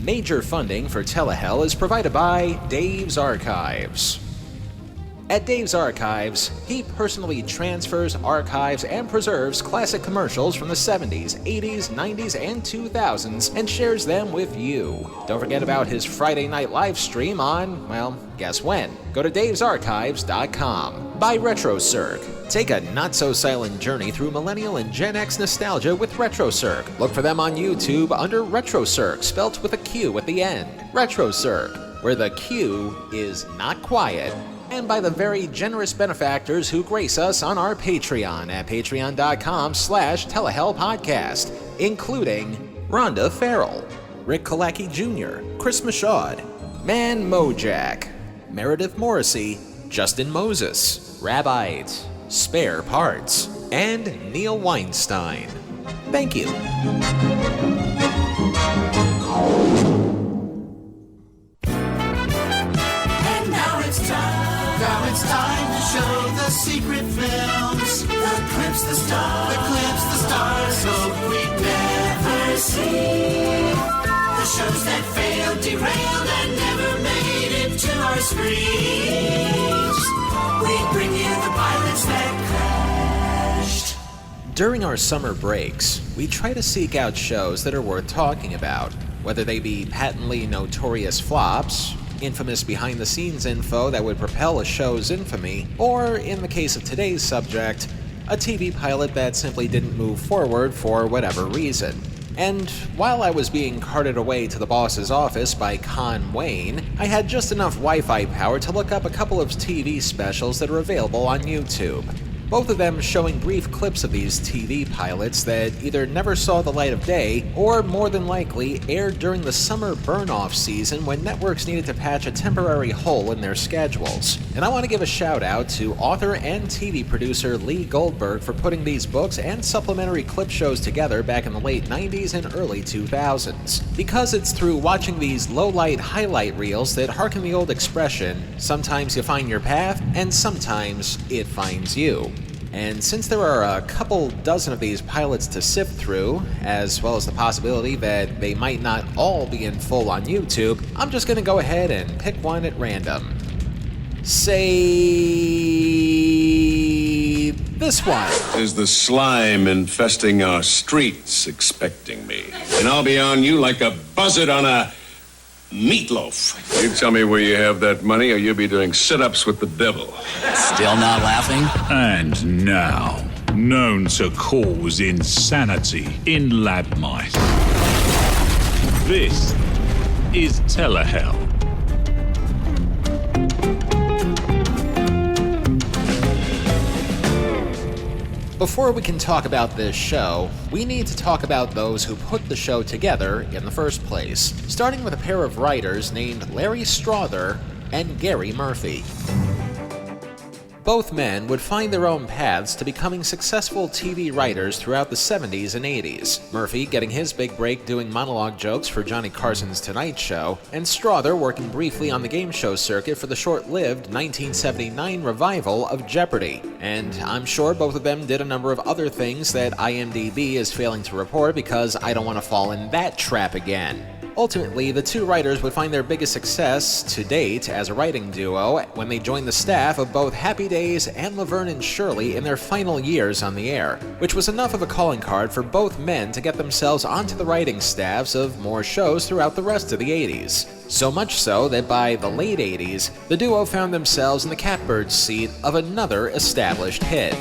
Major funding for Telehell is provided by Dave's Archives. At Dave's Archives, he personally transfers, archives, and preserves classic commercials from the 70s, 80s, 90s, and 2000s and shares them with you. Don't forget about his Friday night live stream on, well, guess when? Go to davesarchives.com. By Retrocirq. Take a not-so-silent journey through millennial and Gen X nostalgia with Retrocirq. Look for them on YouTube under Retrocirq, spelt with a Q at the end. Retrocirq, where the Q is not quiet. And by the very generous benefactors who grace us on our Patreon at patreon.com/telehellpodcast, including Rhonda Farrell, Rick Kalacki Jr., Chris Michaud, Man Mojack, Meredith Morrissey, Justin Moses, Rabbite, Spare Parts, and Neil Weinstein. Thank you. Now it's time to show the secret films, the clips, the stars, hope we'd never see. The shows that failed, derailed, and never made it to our screens. We bring you the pilots that crashed. During our summer breaks, we try to seek out shows that are worth talking about, whether they be patently notorious flops, infamous behind-the-scenes info that would propel a show's infamy, or, in the case of today's subject, a TV pilot that simply didn't move forward for whatever reason. And while I was being carted away to the boss's office by Con Wayne, I had just enough Wi-Fi power to look up a couple of TV specials that are available on YouTube. Both of them showing brief clips of these TV pilots that either never saw the light of day or more than likely aired during the summer burn-off season when networks needed to patch a temporary hole in their schedules. And I want to give a shout out to author and TV producer Lee Goldberg for putting these books and supplementary clip shows together back in the late 90s and early 2000s. Because it's through watching these low-light highlight reels that harken the old expression, sometimes you find your path and sometimes it finds you. And since there are a couple dozen of these pilots to sift through, as well as the possibility that they might not all be in full on YouTube, I'm just going to go ahead and pick one at random. Say this one. Is the slime infesting our streets expecting me? And I'll be on you like a buzzard on a meatloaf. You tell me where you have that money or you'll be doing sit-ups with the devil. Still not laughing? And now, known to cause insanity in lab mice. This is Telehell. Before we can talk about this show, we need to talk about those who put the show together in the first place, starting with a pair of writers named Larry Strother and Gary Murphy. Both men would find their own paths to becoming successful TV writers throughout the 70s and 80s, Murphy getting his big break doing monologue jokes for Johnny Carson's Tonight Show, and Strother working briefly on the game show circuit for the short-lived 1979 revival of Jeopardy! And I'm sure both of them did a number of other things that IMDb is failing to report because I don't want to fall in that trap again. Ultimately, the two writers would find their biggest success to date as a writing duo when they joined the staff of both Happy Days and Laverne and Shirley in their final years on the air, which was enough of a calling card for both men to get themselves onto the writing staffs of more shows throughout the rest of the 80s. So much so that by the late 80s, the duo found themselves in the catbird seat of another established hit.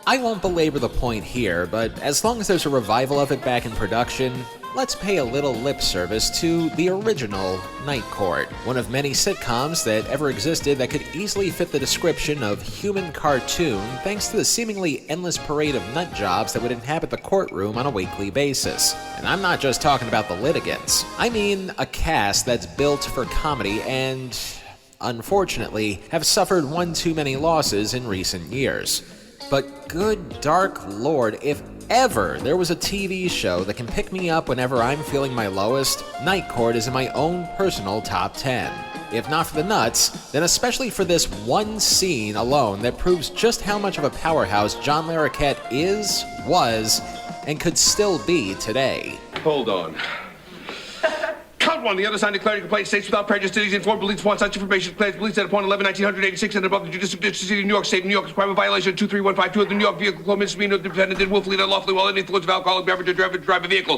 I won't belabor the point here, but as long as there's a revival of it back in production, let's pay a little lip service to the original Night Court, one of many sitcoms that ever existed that could easily fit the description of human cartoon thanks to the seemingly endless parade of nut jobs that would inhabit the courtroom on a weekly basis. And I'm not just talking about the litigants. I mean a cast that's built for comedy and, unfortunately, have suffered one too many losses in recent years. But good dark lord, if ever there was a TV show that can pick me up whenever I'm feeling my lowest, Night Court is in my own personal top 10. If not for the nuts, then especially for this one scene alone that proves just how much of a powerhouse John Larroquette is, was, and could still be today. Hold on. Count one. The other side declaring complaint states without prejudice to these informed police upon such information declares police that upon 11/1986 and above the judicial district city of New York State, New York is crime of violation of 23152 of the New York Vehicle Code misdemeanor dependent and willfully and unlawfully while under the influence of alcoholic beverage or drive a vehicle.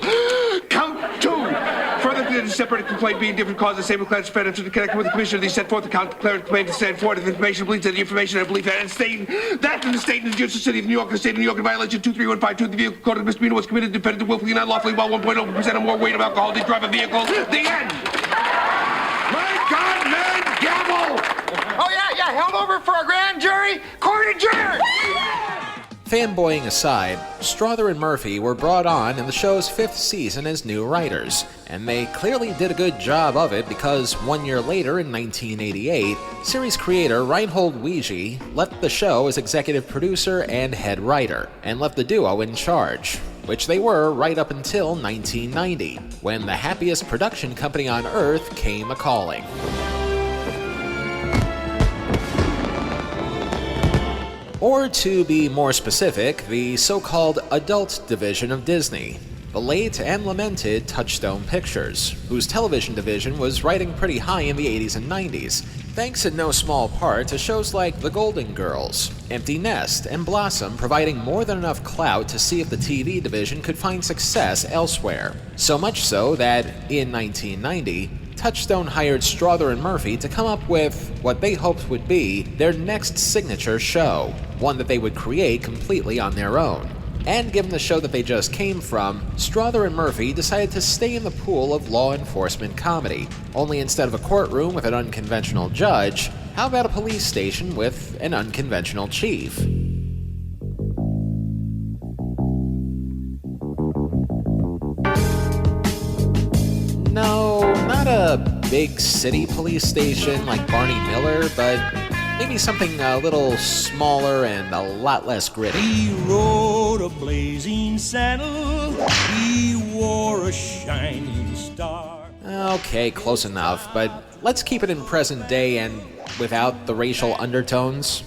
Count two. Further to the separate complaint being different causes, same class defendants to connect with the commissioner. These set forth the count declaring complaint to stand forth if information believes that the information and belief that and stating that in the state and the judicial city of New York, the state of New York in violation of 23152 of the Vehicle Code misdemeanor was committed dependent and willfully and unlawfully while 1.0% or more weight of alcohol did drive a vehicle. The end. My God, man, gavel! Oh, yeah, held over for a grand jury, court adjourned! Fanboying aside, Strother and Murphy were brought on in the show's 5th season as new writers, and they clearly did a good job of it because 1 year later, in 1988, series creator Reinhold Weege left the show as executive producer and head writer, and left the duo in charge, which they were right up until 1990, when the happiest production company on Earth came a-calling. Or to be more specific, the so-called adult division of Disney, the late and lamented Touchstone Pictures, whose television division was riding pretty high in the 80s and 90s, thanks in no small part to shows like The Golden Girls, Empty Nest, and Blossom providing more than enough clout to see if the TV division could find success elsewhere. So much so that, in 1990, Touchstone hired Strother and Murphy to come up with what they hoped would be their next signature show, one that they would create completely on their own. And given the show that they just came from, Strother and Murphy decided to stay in the pool of law enforcement comedy, only instead of a courtroom with an unconventional judge, how about a police station with an unconventional chief? No, not a big city police station like Barney Miller, but maybe something a little smaller and a lot less gritty. He rode a blazing saddle, he wore a shining star. Okay, close enough, but let's keep it in present day and without the racial undertones.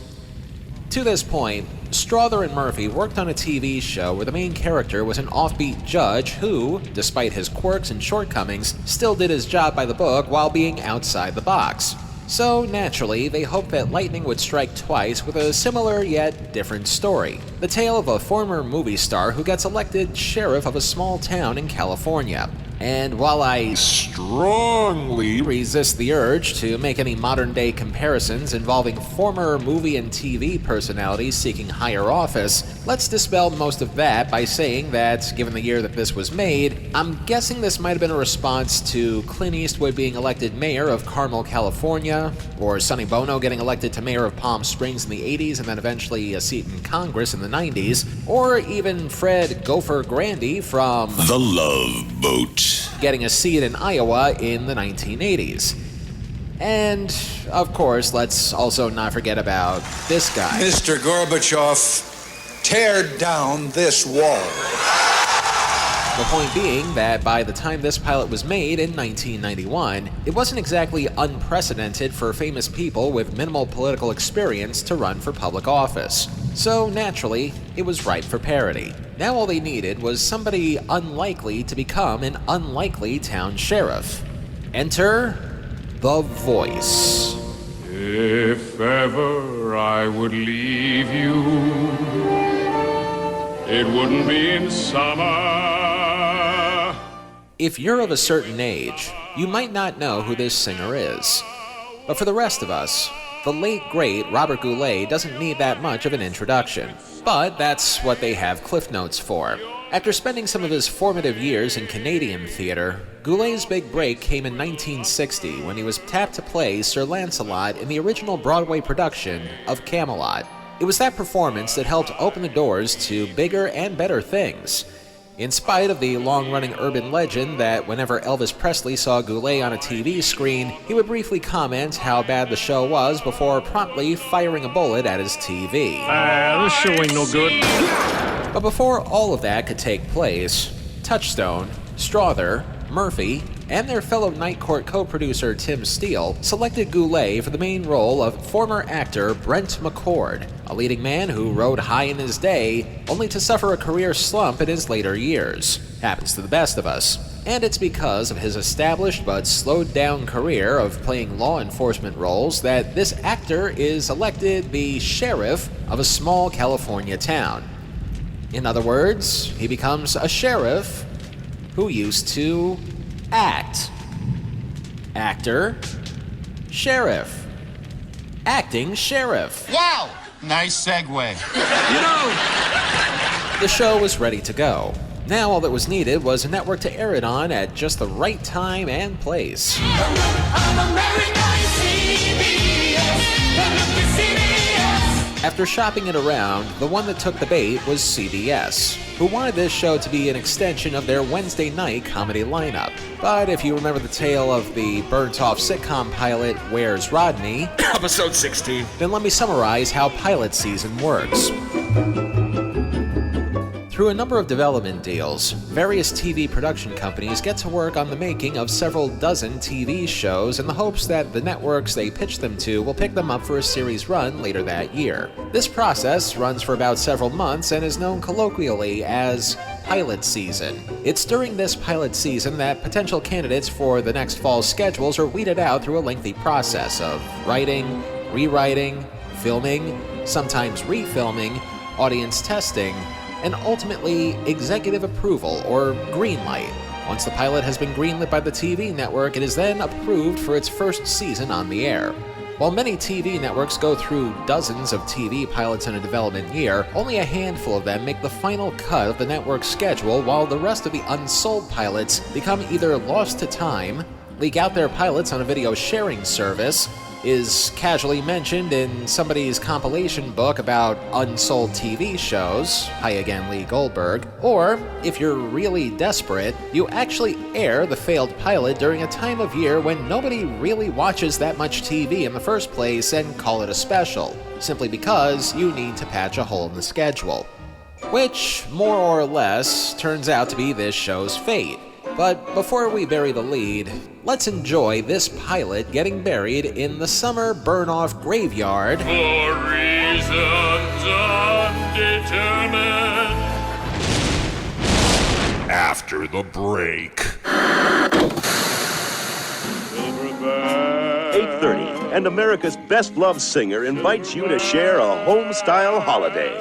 To this point, Strother and Murphy worked on a TV show where the main character was an offbeat judge who, despite his quirks and shortcomings, still did his job by the book while being outside the box. So, naturally, they hoped that lightning would strike twice with a similar yet different story. The tale of a former movie star who gets elected sheriff of a small town in California. And while I strongly resist the urge to make any modern-day comparisons involving former movie and TV personalities seeking higher office, let's dispel most of that by saying that, given the year that this was made, I'm guessing this might have been a response to Clint Eastwood being elected mayor of Carmel, California, or Sonny Bono getting elected to mayor of Palm Springs in the 80s and then eventually a seat in Congress in the 90s, or even Fred Gopher Grandy from The Love Boat getting a seat in Iowa in the 1980s. And, of course, let's also not forget about this guy. Mr. Gorbachev, tear down this wall. The point being that by the time this pilot was made in 1991, it wasn't exactly unprecedented for famous people with minimal political experience to run for public office. So naturally, it was ripe for parody. Now all they needed was somebody unlikely to become an unlikely town sheriff. Enter The Voice. If ever I would leave you, it wouldn't be in summer. If you're of a certain age, you might not know who this singer is. But for the rest of us, the late great Robert Goulet doesn't need that much of an introduction. But that's what they have Cliff Notes for. After spending some of his formative years in Canadian theater, Goulet's big break came in 1960 when he was tapped to play Sir Lancelot in the original Broadway production of Camelot. It was that performance that helped open the doors to bigger and better things. In spite of the long-running urban legend that whenever Elvis Presley saw Goulet on a TV screen, he would briefly comment how bad the show was before promptly firing a bullet at his TV. This show ain't no good. But before all of that could take place, Touchstone, Strother, Murphy, and their fellow Night Court co-producer Tim Steele selected Goulet for the main role of former actor Brent McCord, a leading man who rode high in his day, only to suffer a career slump in his later years. Happens to the best of us. And it's because of his established but slowed-down career of playing law enforcement roles that this actor is elected the sheriff of a small California town. In other words, he becomes a sheriff who used to act. Actor, sheriff. Acting sheriff. Wow! Nice segue. The show was ready to go. Now all that was needed was a network to air it on at just the right time and place. After shopping it around, the one that took the bait was CBS, who wanted this show to be an extension of their Wednesday night comedy lineup. But if you remember the tale of the burnt-off sitcom pilot Where's Rodney, Episode 16. then let me summarize how pilot season works. Through a number of development deals, various TV production companies get to work on the making of several dozen TV shows in the hopes that the networks they pitch them to will pick them up for a series run later that year. This process runs for about several months and is known colloquially as pilot season. It's during this pilot season that potential candidates for the next fall's schedules are weeded out through a lengthy process of writing, rewriting, filming, sometimes refilming, audience testing, and ultimately executive approval or green light. Once the pilot has been greenlit by the TV network, it is then approved for its first season on the air. While many TV networks go through dozens of TV pilots in a development year, only a handful of them make the final cut of the network's schedule, while the rest of the unsold pilots become either lost to time, leak out their pilots on a video sharing service, is casually mentioned in somebody's compilation book about unsold TV shows, hi again Lee Goldberg, or, if you're really desperate, you actually air the failed pilot during a time of year when nobody really watches that much TV in the first place and call it a special, simply because you need to patch a hole in the schedule. Which, more or less, turns out to be this show's fate. But before we bury the lead, let's enjoy this pilot getting buried in the summer burn-off graveyard For reasons undetermined. After the break. 8:30, and America's best-loved singer invites you to share a home-style holiday.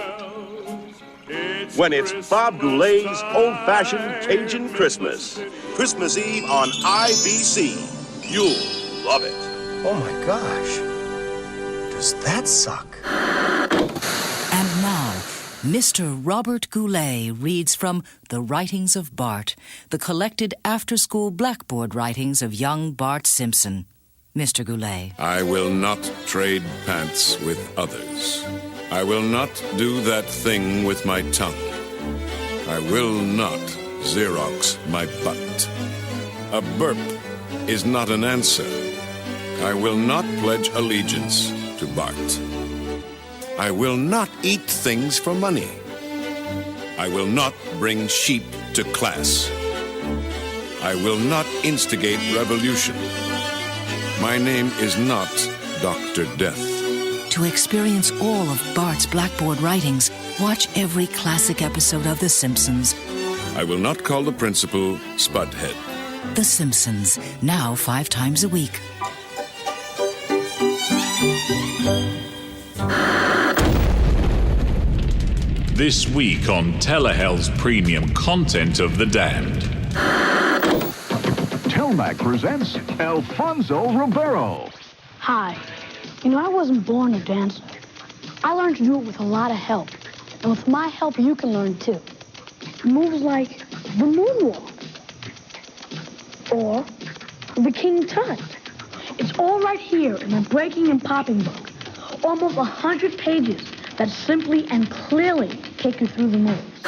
When it's Bob Goulet's old-fashioned Cajun Christmas. Christmas Eve on IBC. You'll love it. Oh my gosh. Does that suck? And now, Mr. Robert Goulet reads from The Writings of Bart, the collected after-school blackboard writings of young Bart Simpson. Mr. Goulet. I will not trade pants with others. I will not do that thing with my tongue. I will not Xerox my butt. A burp is not an answer. I will not pledge allegiance to Bart. I will not eat things for money. I will not bring sheep to class. I will not instigate revolution. My name is not Dr. Death. To experience all of Bart's blackboard writings, watch every classic episode of The Simpsons. I will not call the principal Spudhead. The Simpsons, now 5 times a week. This week on Telehell's premium content of The Damned. Telmac presents Alfonso Ribeiro. Hi. You know, I wasn't born a dancer. I learned to do it with a lot of help. And with my help, you can learn too. Moves like the moonwalk. Or the King Tut. It's all right here in the Breaking and Popping book. Almost 100 pages that simply and clearly take you through the moves.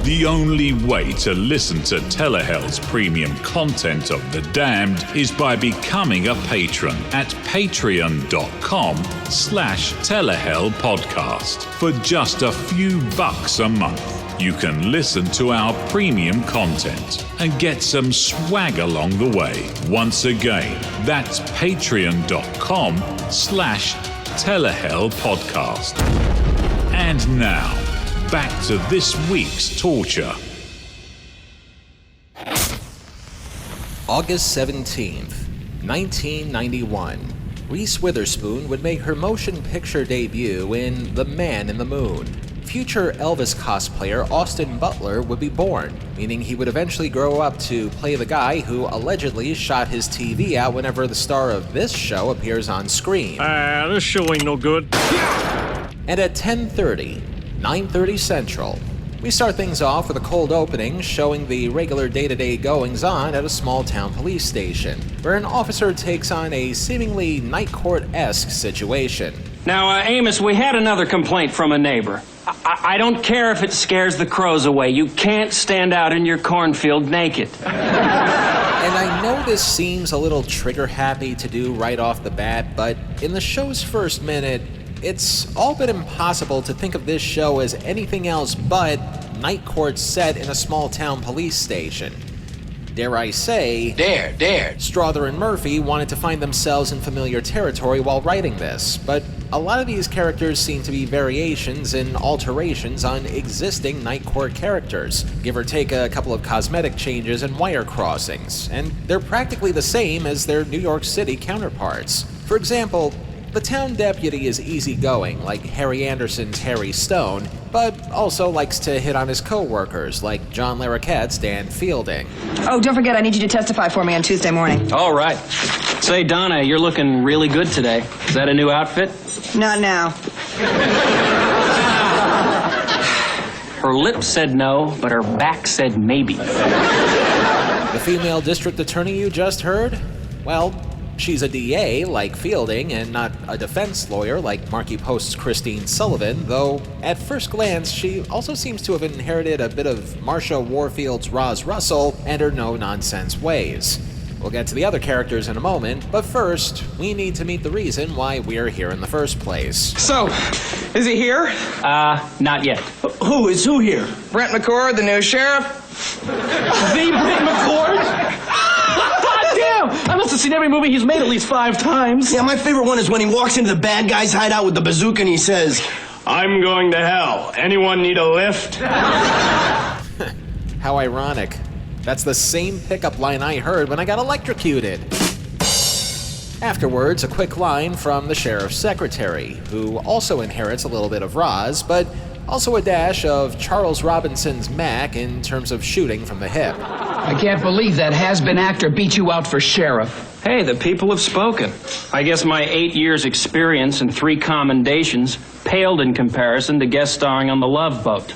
The only way to listen to Telehell's premium content of The Damned is by becoming a patron at patreon.com/Telehell podcast. For just a few bucks a month, you can listen to our premium content and get some swag along the way. Once again, that's patreon.com/Telehell podcast. And now, back to this week's torture. August 17th, 1991. Reese Witherspoon would make her motion picture debut in The Man in the Moon. Future Elvis cosplayer Austin Butler would be born, meaning he would eventually grow up to play the guy who allegedly shot his TV out whenever the star of this show appears on screen. This show ain't no good. And at 10:30, 9:30 Central, we start things off with a cold opening showing the regular day-to-day goings-on at a small-town police station, where an officer takes on a seemingly night court-esque situation. Now, Amos, we had another complaint from a neighbor. I don't care if it scares the crows away. You can't stand out in your cornfield naked. And I know this seems a little trigger-happy to do right off the bat, but in the show's first minute, it's all but impossible to think of this show as anything else but night court set in a small-town police station. Dare I say... Dare. Strother and Murphy wanted to find themselves in familiar territory while writing this, but a lot of these characters seem to be variations and alterations on existing night court characters, give or take a couple of cosmetic changes and wire crossings, and they're practically the same as their New York City counterparts. For example, the town deputy is easygoing, like Harry Anderson's Harry Stone, but also likes to hit on his co-workers, like John Larroquette's Dan Fielding. Oh, don't forget, I need you to testify for me on Tuesday morning. All right. Say, Donna, you're looking really good today. Is that a new outfit? Not now. Her lips said no, but her back said maybe. The female district attorney you just heard? Well, she's a DA like Fielding and not a defense lawyer like Marky Post's Christine Sullivan, though at first glance she also seems to have inherited a bit of Marsha Warfield's Roz Russell and her no-nonsense ways. We'll get to the other characters in a moment, but first, we need to meet the reason why we're here in the first place. So, is he here? Not yet. Who is who here? Brent McCord, the new sheriff? The Brent McCord? Damn! I must have seen every movie he's made at least 5 times. Yeah, my favorite one is when he walks into the bad guy's hideout with the bazooka and he says, "I'm going to hell. Anyone need a lift?" How ironic. That's the same pickup line I heard when I got electrocuted. Afterwards, a quick line from the sheriff's secretary, who also inherits a little bit of Roz, but also a dash of Charles Robinson's Mac in terms of shooting from the hip. I can't believe that has-been actor beat you out for sheriff. Hey, the people have spoken. I guess my 8 years' experience and 3 commendations paled in comparison to guest starring on The Love Boat.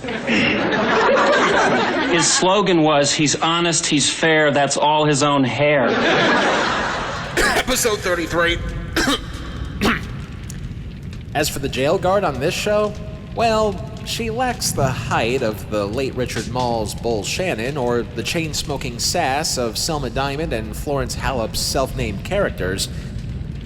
His slogan was, "He's honest, he's fair, that's all his own hair." Episode 33. As for the jail guard on this show, well, she lacks the height of the late Richard Mall's Bull Shannon or the chain-smoking sass of Selma Diamond and Florence Hallop's self-named characters,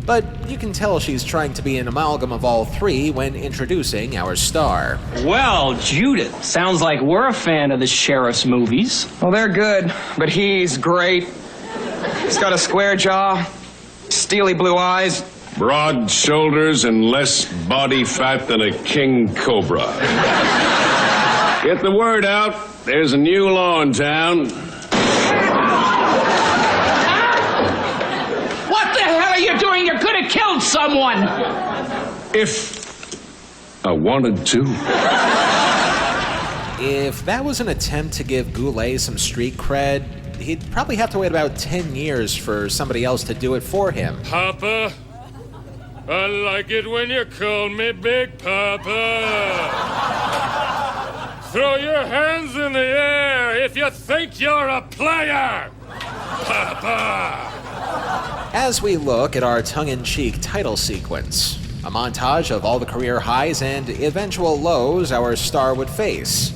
but you can tell she's trying to be an amalgam of all three when introducing our star. Well, Judith, sounds like we're a fan of the sheriff's movies. Well, they're good, but he's great. He's got a square jaw, steely blue eyes, broad shoulders, and less body fat than a king cobra. Get the word out. There's a new law in town. What the hell are you doing? You could have killed someone. If I wanted to. If that was an attempt to give Goulet some street cred, he'd probably have to wait about 10 years for somebody else to do it for him. Papa, I like it when you call me Big Papa. Throw your hands in the air if you think you're a player, Papa. As we look at our tongue-in-cheek title sequence, a montage of all the career highs and eventual lows our star would face.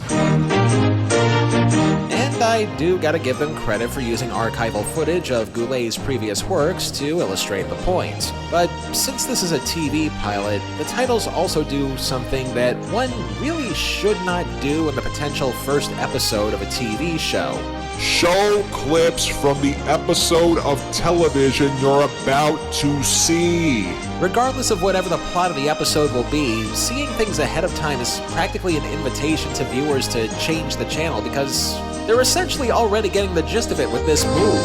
And And I do gotta give them credit for using archival footage of Goulet's previous works to illustrate the point. But since this is a TV pilot, the titles also do something that one really should not do in the potential first episode of a TV show. Show clips from the episode of television you're about to see. Regardless of whatever the plot of the episode will be, seeing things ahead of time is practically an invitation to viewers to change the channel because they're essentially already getting the gist of it with this move.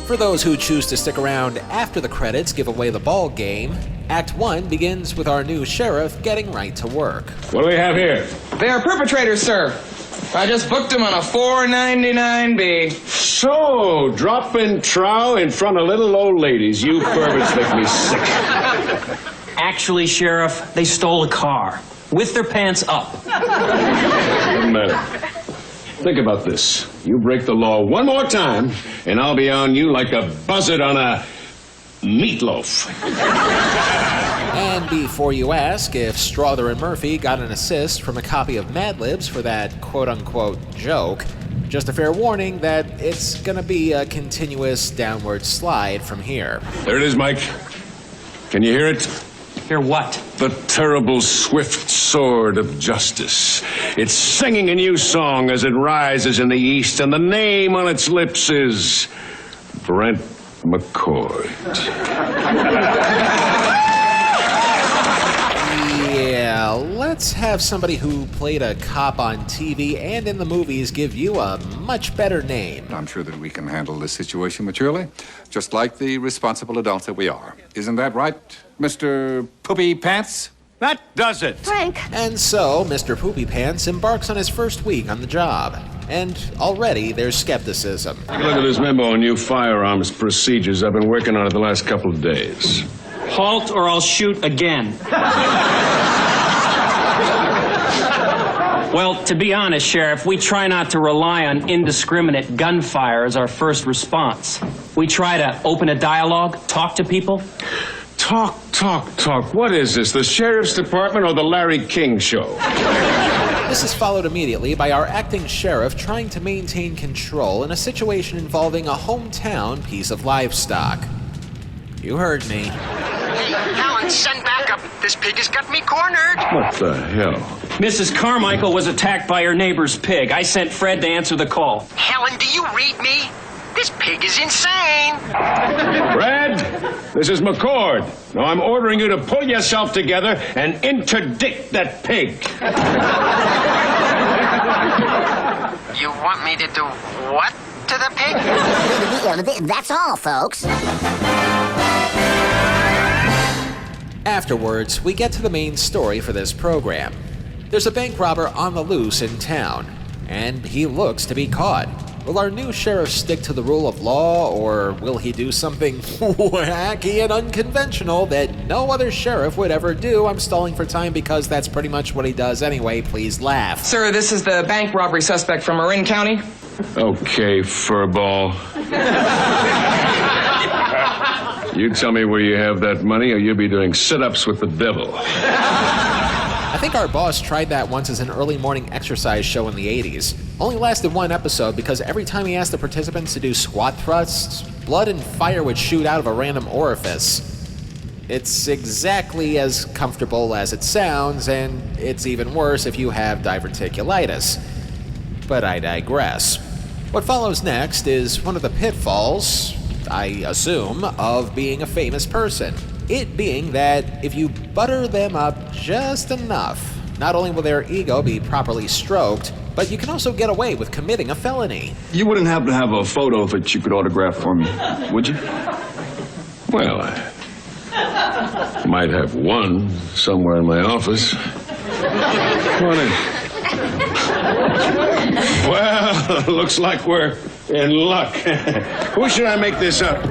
For those who choose to stick around after the credits give away the ball game, Act 1 begins with our new sheriff getting right to work. What do we have here? They are perpetrators, sir. I just booked them on a $4.99B. So, dropping trow in front of little old ladies. You perverts make me sick. Actually, Sheriff, they stole a car with their pants up. Doesn't matter. Think about this. You break the law one more time, and I'll be on you like a buzzard on a meatloaf. And before you ask if Strother and Murphy got an assist from a copy of Mad Libs for that quote-unquote joke, just a fair warning that it's gonna be a continuous downward slide from here. There it is, Mike. Can you hear it? Hear what? The terrible, swift sword of justice. It's singing a new song as it rises in the east, and the name on its lips is Brent McCord. Yeah, let's have somebody who played a cop on TV and in the movies give you a much better name. I'm sure that we can handle this situation maturely, just like the responsible adults that we are. Isn't that right, Mr. Poopy Pants? That does it. Frank. And so, Mr. Poopy Pants embarks on his first week on the job. And already there's skepticism. Take a look at this memo on new firearms procedures. I've been working on it the last couple of days. Halt or I'll shoot again. Well, to be honest, Sheriff, we try not to rely on indiscriminate gunfire as our first response. We try to open a dialogue, talk to people. Talk. What is this, the Sheriff's Department or the Larry King Show? This is followed immediately by our acting sheriff trying to maintain control in a situation involving a hometown piece of livestock. You heard me. Hey, Alan, send backup. This pig has got me cornered. What the hell? Mrs. Carmichael was attacked by her neighbor's pig. I sent Fred to answer the call. Helen, do you read me? This pig is insane. Brad, this is McCord. Now I'm ordering you to pull yourself together and interdict that pig. You want me to do what to the pig? That's all, folks. Afterwards, we get to the main story for this program. There's a bank robber on the loose in town, and he looks to be caught. Will our new sheriff stick to the rule of law, or will he do something wacky and unconventional that no other sheriff would ever do? I'm stalling for time because that's pretty much what he does anyway. Please laugh. Sir, this is the bank robbery suspect from Marin County. Okay, furball. You tell me where you have that money, or you'll be doing sit-ups with the devil. I think our boss tried that once as an early morning exercise show in the 80s. Only lasted one episode because every time he asked the participants to do squat thrusts, blood and fire would shoot out of a random orifice. It's exactly as comfortable as it sounds, and it's even worse if you have diverticulitis. But I digress. What follows next is one of the pitfalls, I assume, of being a famous person. It being that if you butter them up just enough, not only will their ego be properly stroked, but you can also get away with committing a felony. You wouldn't happen to have a photo that you could autograph for me, would you? Well, I might have one somewhere in my office. Come on in. Well, looks like we're in luck. Who should I make this up?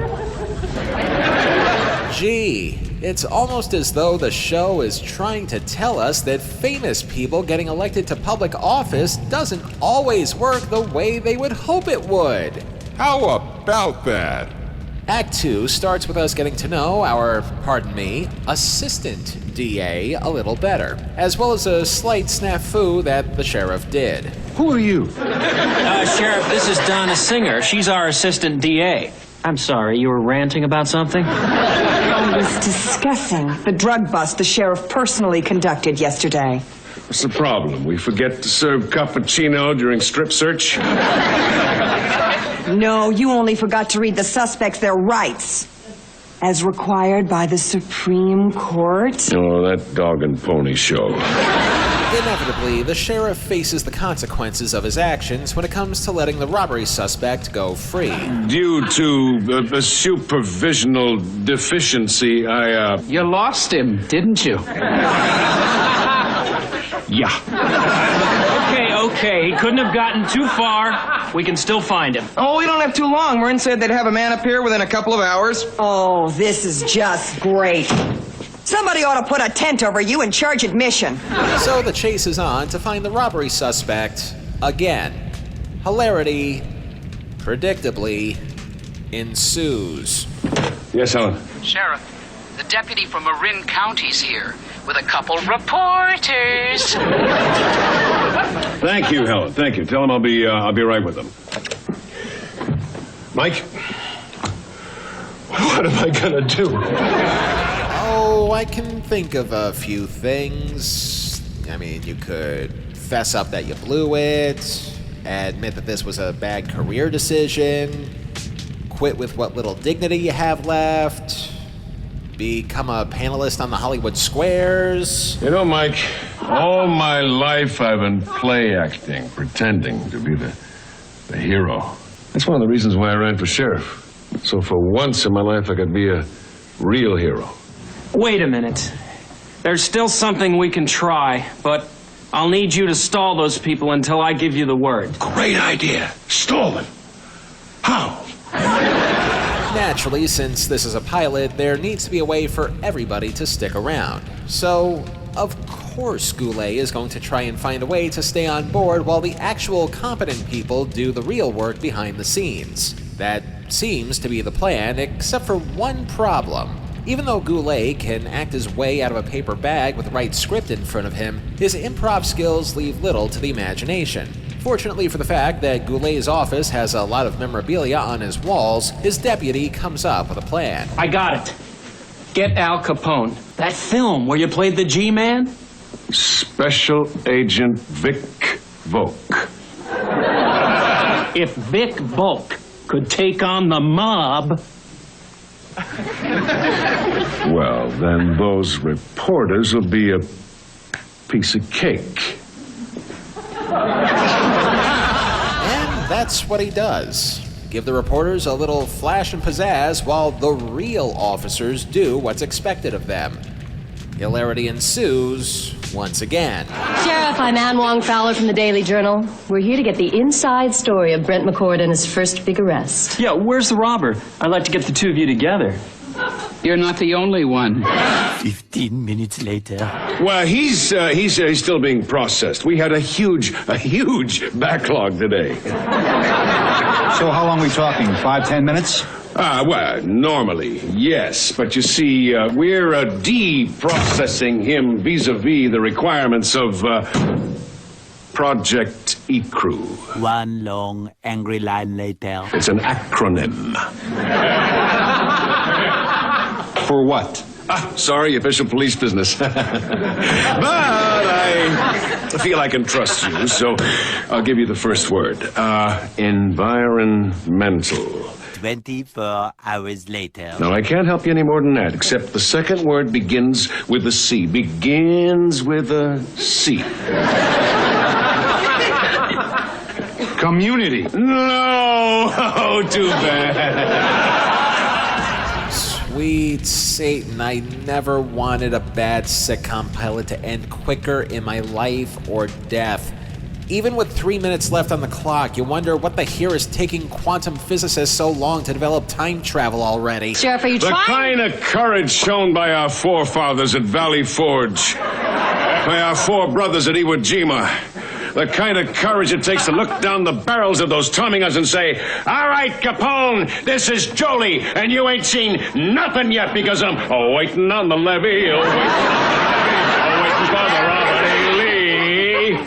Gee, it's almost as though the show is trying to tell us that famous people getting elected to public office doesn't always work the way they would hope it would. How about that? Act 2 starts with us getting to know our, assistant DA a little better, as well as a slight snafu that the sheriff did. Who are you? Sheriff, this is Donna Singer. She's our assistant DA. I'm sorry, you were ranting about something? I was discussing the drug bust the sheriff personally conducted yesterday. What's the problem? We forget to serve cappuccino during strip search? No, you only forgot to read the suspects their rights, as required by the Supreme Court. Oh, that dog and pony show. Inevitably, the sheriff faces the consequences of his actions when it comes to letting the robbery suspect go free. Due to a supervisional deficiency, You lost him, didn't you? Yeah. Okay, he couldn't have gotten too far. We can still find him. Oh, we don't have too long. Marin said they'd have a man up here within a couple of hours. Oh, this is just great. Somebody ought to put a tent over you and charge admission. So the chase is on to find the robbery suspect again. Hilarity, predictably, ensues. Yes, Helen? Sheriff, the deputy from Marin County's here with a couple reporters. Thank you, Helen. Thank you. Tell them I'll be right with them. Mike? What am I gonna do? Oh, I can think of a few things. I mean, you could fess up that you blew it, admit that this was a bad career decision, quit with what little dignity you have left, become a panelist on the Hollywood Squares. You know, Mike, all my life I've been play acting, pretending to be the hero. That's one of the reasons why I ran for sheriff. So for once in my life I could be a real hero. Wait a minute. There's still something we can try, but I'll need you to stall those people until I give you the word. Great idea. Stall them. How? Naturally, since this is a pilot, there needs to be a way for everybody to stick around. So, of course, Goulet is going to try and find a way to stay on board while the actual competent people do the real work behind the scenes. That seems to be the plan, except for one problem. Even though Goulet can act his way out of a paper bag with the right script in front of him, his improv skills leave little to the imagination. Fortunately for the fact that Goulet's office has a lot of memorabilia on his walls, his deputy comes up with a plan. I got it. Get Al Capone. That film where you played the G-Man? Special Agent Vic Volk. If Vic Volk could take on the mob... Well, then those reporters will be a piece of cake. And that's what he does. Give the reporters a little flash and pizzazz while the real officers do what's expected of them. Hilarity ensues once again. Sheriff, I'm Ann Wong Fowler from the Daily Journal. We're here to get the inside story of Brent McCord and his first big arrest. Yeah, where's the robber? I'd like to get the two of you together. You're not the only one. 15 minutes later. Well, he's still being processed. We had a huge backlog today. So how long are we talking? 5-10 minutes? Well, normally, yes. But you see, we're de-processing him vis-a-vis the requirements of Project E-Crew. One long, angry line later. It's an acronym. For what? Sorry, official police business. But I feel I can trust you, so I'll give you the first word. Environmental. 24 hours later. No, I can't help you any more than that, except the second word begins with a C. Begins with a C. Community. No! Oh, too bad. Sweet Satan, I never wanted a bad sitcom pilot to end quicker in my life or death. Even with 3 minutes left on the clock, you wonder what the hell is taking quantum physicists so long to develop time travel already. Sheriff, are you The trying? kind of courage shown by our forefathers at Valley Forge, by our four brothers at Iwo Jima, The kind of courage it takes to look down the barrels of those Tommy guns and say, all right, Capone, this is Jolie, and you ain't seen nothing yet because I'm waiting on the levee, waiting for the Robert E. Lee.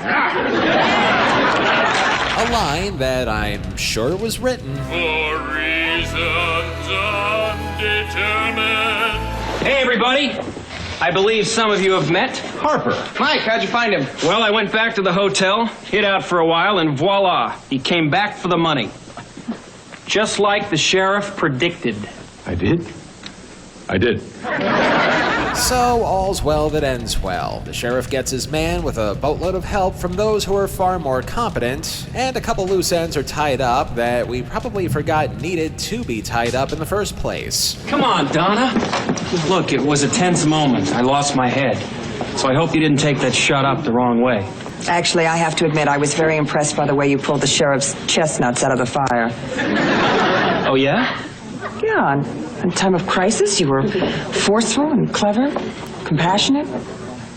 A line that I'm sure was written For reasons undetermined. Hey, everybody. I believe some of you have met Harper. Mike, how'd you find him? Well, I went back to the hotel, hid out for a while, and voila, he came back for the money. Just like the sheriff predicted. I did? So, all's well that ends well. The sheriff gets his man with a boatload of help from those who are far more competent, and a couple loose ends are tied up that we probably forgot needed to be tied up in the first place. Come on, Donna. Look, it was a tense moment. I lost my head. So I hope you didn't take that shut up the wrong way. Actually, I have to admit, I was very impressed by the way you pulled the sheriff's chestnuts out of the fire. Oh, yeah? Yeah, in time of crisis, you were forceful and clever, compassionate.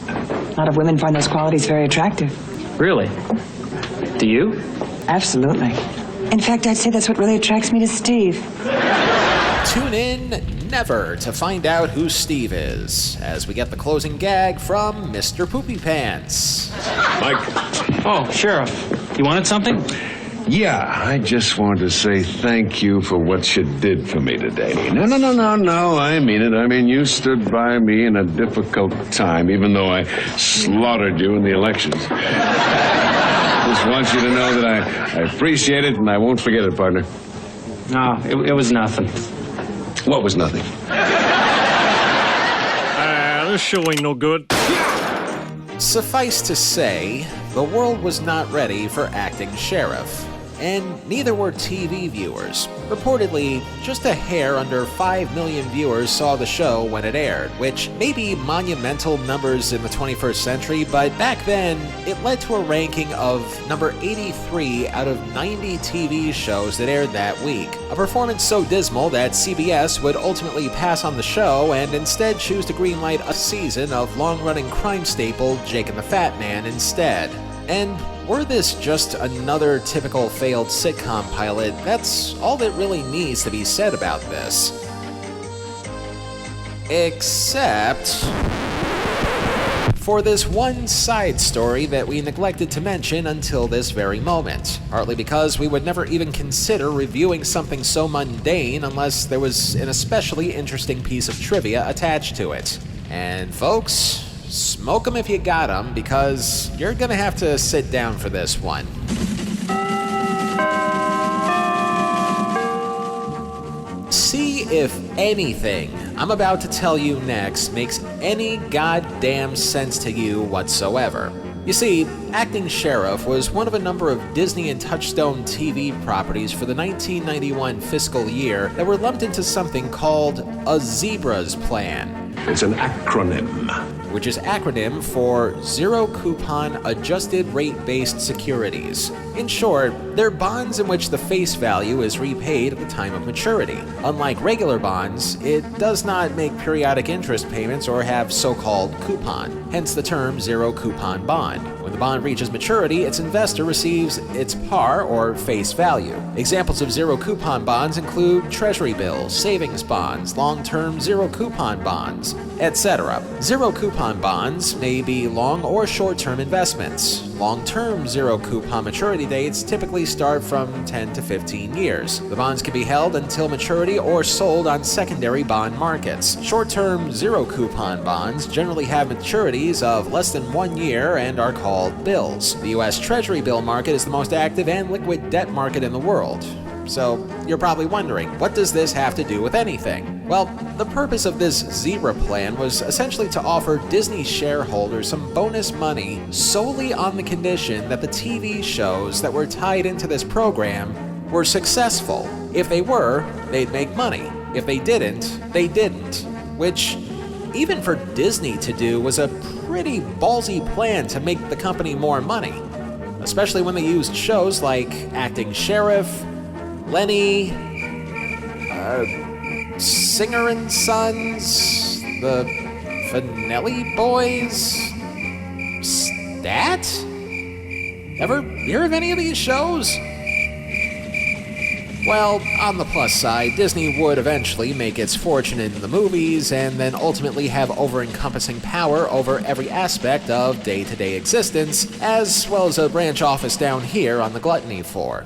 A lot of women find those qualities very attractive. Really? Do you? Absolutely. In fact, I'd say that's what really attracts me to Steve. Tune in never to find out who Steve is, as we get the closing gag from Mr. Poopy Pants. Mike. Oh, Sheriff. You wanted something? Yeah, I just wanted to say thank you for what you did for me today. No, I mean it. I mean, you stood by me in a difficult time, even though I slaughtered you in the elections. Just want you to know that I appreciate it, and I won't forget it, partner. No, it was nothing. What was nothing? This show ain't no good. Suffice to say, the world was not ready for acting sheriff, and neither were TV viewers. Reportedly, just a hair under 5 million viewers saw the show when it aired, which may be monumental numbers in the 21st century, but back then, it led to a ranking of number 83 out of 90 TV shows that aired that week. A performance so dismal that CBS would ultimately pass on the show and instead choose to greenlight a season of long-running crime staple Jake and the Fat Man instead. And were this just another typical failed sitcom pilot, that's all that really needs to be said about this. Except for this one side story that we neglected to mention until this very moment, partly because we would never even consider reviewing something so mundane unless there was an especially interesting piece of trivia attached to it. And folks, smoke 'em if you got 'em, because you're gonna have to sit down for this one. See if anything I'm about to tell you next makes any goddamn sense to you whatsoever. You see, acting sheriff was one of a number of Disney and Touchstone TV properties for the 1991 fiscal year that were lumped into something called a Zebra's Plan. It's an acronym. Which is acronym for Zero Coupon Adjusted Rate-Based Securities. In short, they're bonds in which the face value is repaid at the time of maturity. Unlike regular bonds, it does not make periodic interest payments or have so-called coupon, hence the term zero coupon bond. When the bond reaches maturity, its investor receives its par or face value. Examples of zero coupon bonds include treasury bills, savings bonds, long-term zero coupon bonds, etc. Zero coupon bonds may be long or short-term investments. Long-term zero coupon maturity dates typically start from 10 to 15 years. The bonds can be held until maturity or sold on secondary bond markets. Short-term zero coupon bonds generally have maturities of less than 1 year and are called bills. The U.S. Treasury bill market is the most active and liquid debt market in the world. So, you're probably wondering, what does this have to do with anything? Well, the purpose of this Zebra plan was essentially to offer Disney shareholders some bonus money solely on the condition that the TV shows that were tied into this program were successful. If they were, they'd make money. If they didn't, they didn't. Which, even for Disney to do, was a pretty ballsy plan to make the company more money. Especially when they used shows like Acting Sheriff, Lenny, Singer and Sons, the Finelli Boys, Stat? Ever hear of any of these shows? Well, on the plus side, Disney would eventually make its fortune in the movies and then ultimately have over-encompassing power over every aspect of day-to-day existence, as well as a branch office down here on the Gluttony floor.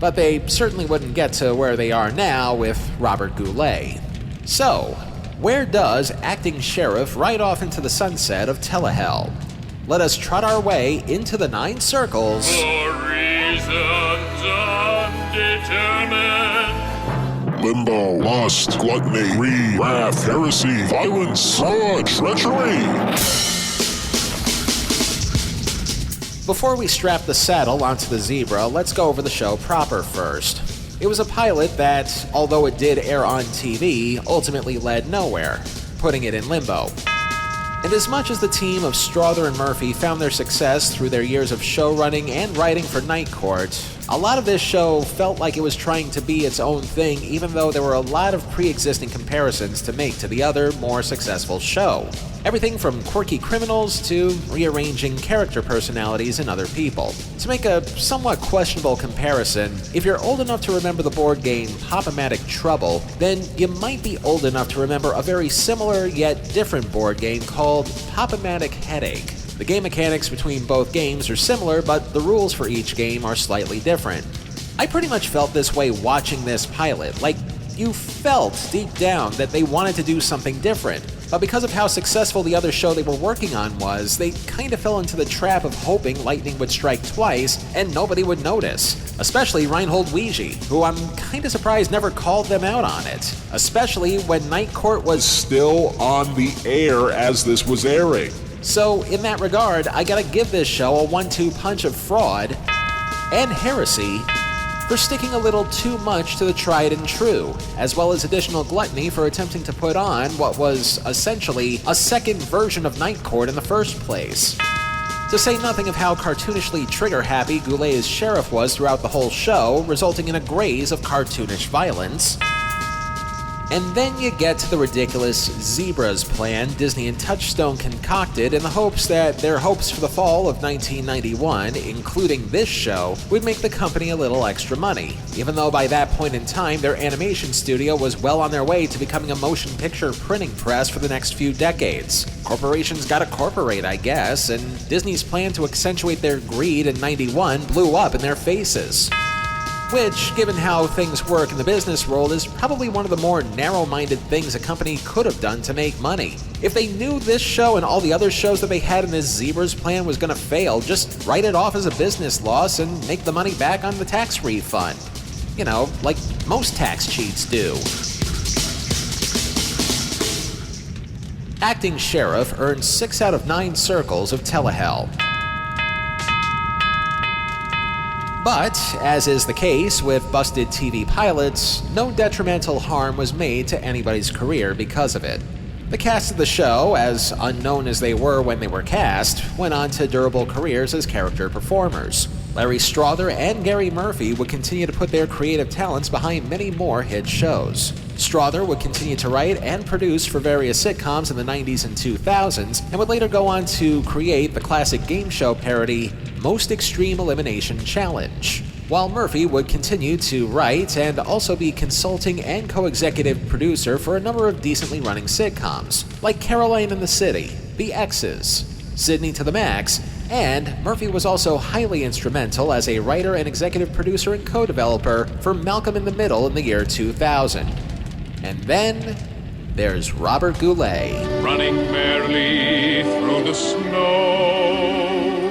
But they certainly wouldn't get to where they are now with Robert Goulet. So, where does acting sheriff ride off into the sunset of Telehell? Let us trot our way into the 9 circles. For reasons undetermined. Limbo, lust, gluttony, greed, wrath, heresy, violence, fraud, treachery. Before we strap the saddle onto the zebra, let's go over the show proper first. It was a pilot that, although it did air on TV, ultimately led nowhere, putting it in limbo. And as much as the team of Strother and Murphy found their success through their years of show running and writing for Night Court, a lot of this show felt like it was trying to be its own thing, even though there were a lot of pre-existing comparisons to make to the other, more successful show. Everything from quirky criminals to rearranging character personalities in other people. To make a somewhat questionable comparison, if you're old enough to remember the board game Pop-O-Matic Trouble, then you might be old enough to remember a very similar yet different board game called Pop-O-Matic Headache. The game mechanics between both games are similar, but the rules for each game are slightly different. I pretty much felt this way watching this pilot, like you felt deep down that they wanted to do something different. But because of how successful the other show they were working on was, they kind of fell into the trap of hoping lightning would strike twice and nobody would notice. Especially Reinhold Weege, who I'm kind of surprised never called them out on it. Especially when Night Court was still on the air as this was airing. So in that regard, I gotta give this show a 1-2 punch of fraud and heresy for sticking a little too much to the tried and true, as well as additional gluttony for attempting to put on what was essentially a second version of Night Court in the first place. To say nothing of how cartoonishly trigger-happy Goulet's sheriff was throughout the whole show, resulting in a graze of cartoonish violence. And then you get to the ridiculous Zebras plan Disney and Touchstone concocted in the hopes that their hopes for the fall of 1991, including this show, would make the company a little extra money, even though by that point in time their animation studio was well on their way to becoming a motion picture printing press for the next few decades. Corporations gotta corporate, I guess, and Disney's plan to accentuate their greed in 91 blew up in their faces. Which, given how things work in the business world, is probably one of the more narrow-minded things a company could have done to make money. If they knew this show and all the other shows that they had in this Zebras plan was gonna fail, just write it off as a business loss and make the money back on the tax refund. You know, like most tax cheats do. Acting Sheriff earned 6 out of 9 circles of Telehell. But, as is the case with busted TV pilots, no detrimental harm was made to anybody's career because of it. The cast of the show, as unknown as they were when they were cast, went on to durable careers as character performers. Larry Strother and Gary Murphy would continue to put their creative talents behind many more hit shows. Strother would continue to write and produce for various sitcoms in the 90s and 2000s, and would later go on to create the classic game show parody Most Extreme Elimination Challenge. While Murphy would continue to write and also be consulting and co-executive producer for a number of decently running sitcoms, like Caroline in the City, The X's, Sydney to the Max, and Murphy was also highly instrumental as a writer and executive producer and co-developer for Malcolm in the Middle in the year 2000. And then there's Robert Goulet. Running merrily through the snow.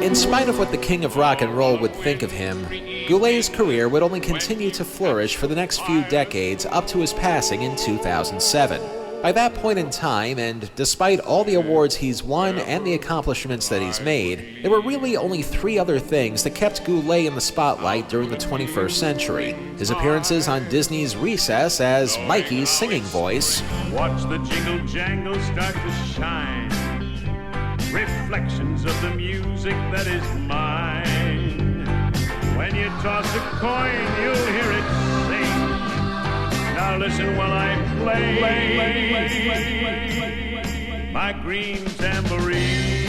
In spite of what the king of rock and roll would think of him, Goulet's career would only continue to flourish for the next few decades up to his passing in 2007. By that point in time, and despite all the awards he's won and the accomplishments that he's made, there were really only 3 other things that kept Goulet in the spotlight during the 21st century. His appearances on Disney's Recess as Mikey's singing voice, Watch the jingle jangle start to shine. Reflections of the music that is mine. When you toss a coin, you'll hear it sing. Now listen while I play my green tambourine.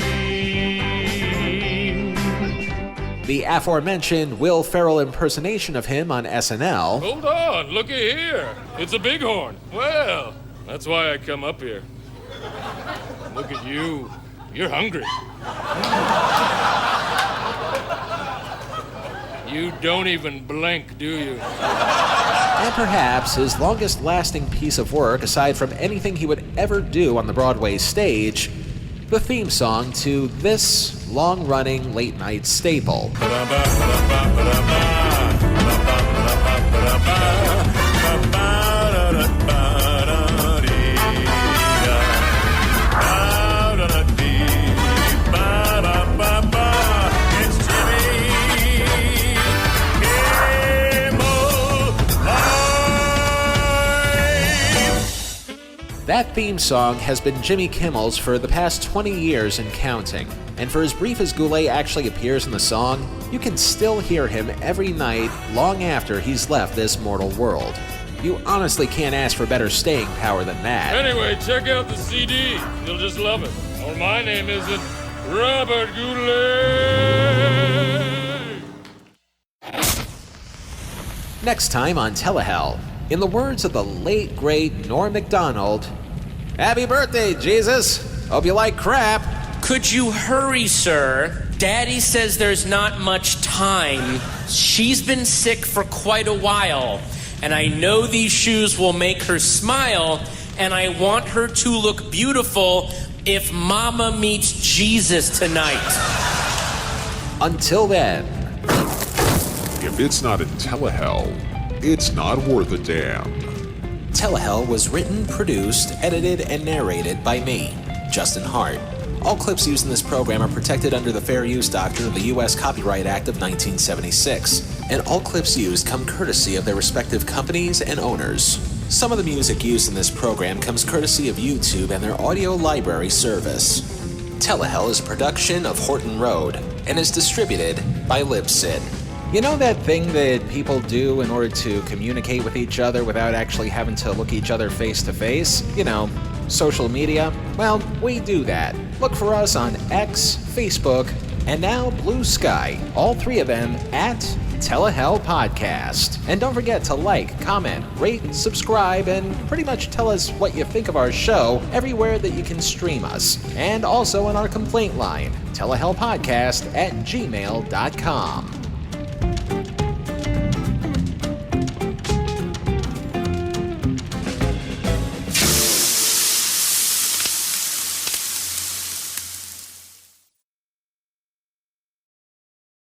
the aforementioned Will Ferrell impersonation of him on SNL. Hold on, looky here. It's a bighorn. Well, that's why I come up here. Look at you. You're hungry. You don't even blink, do you? And perhaps his longest-lasting piece of work, aside from anything he would ever do on the Broadway stage, the theme song to this long-running late-night staple. That theme song has been Jimmy Kimmel's for the past 20 years and counting. And for as brief as Goulet actually appears in the song, you can still hear him every night long after he's left this mortal world. You honestly can't ask for better staying power than that. Anyway, check out the CD. You'll just love it. Or my name isn't Robert Goulet. Next time on Telehell, in the words of the late, great Norm Macdonald, "Happy birthday, Jesus! Hope you like crap." Could you hurry, sir? Daddy says there's not much time. She's been sick for quite a while, and I know these shoes will make her smile, and I want her to look beautiful if Mama meets Jesus tonight. Until then, if it's not in Telehell, it's not worth a damn. Telehell was written, produced, edited, and narrated by me, Justin Hart. All clips used in this program are protected under the Fair Use Doctrine of the U.S. Copyright Act of 1976, and all clips used come courtesy of their respective companies and owners. Some of the music used in this program comes courtesy of YouTube and their audio library service. Telehell is a production of Horton Road and is distributed by Libsyn. You know that thing that people do in order to communicate with each other without actually having to look each other face to face? You know, social media? Well, we do that. Look for us on X, Facebook, and now Blue Sky. All three of them at Telehell Podcast. And don't forget to like, comment, rate, subscribe, and pretty much tell us what you think of our show everywhere that you can stream us. And also on our complaint line, telehellpodcast@gmail.com.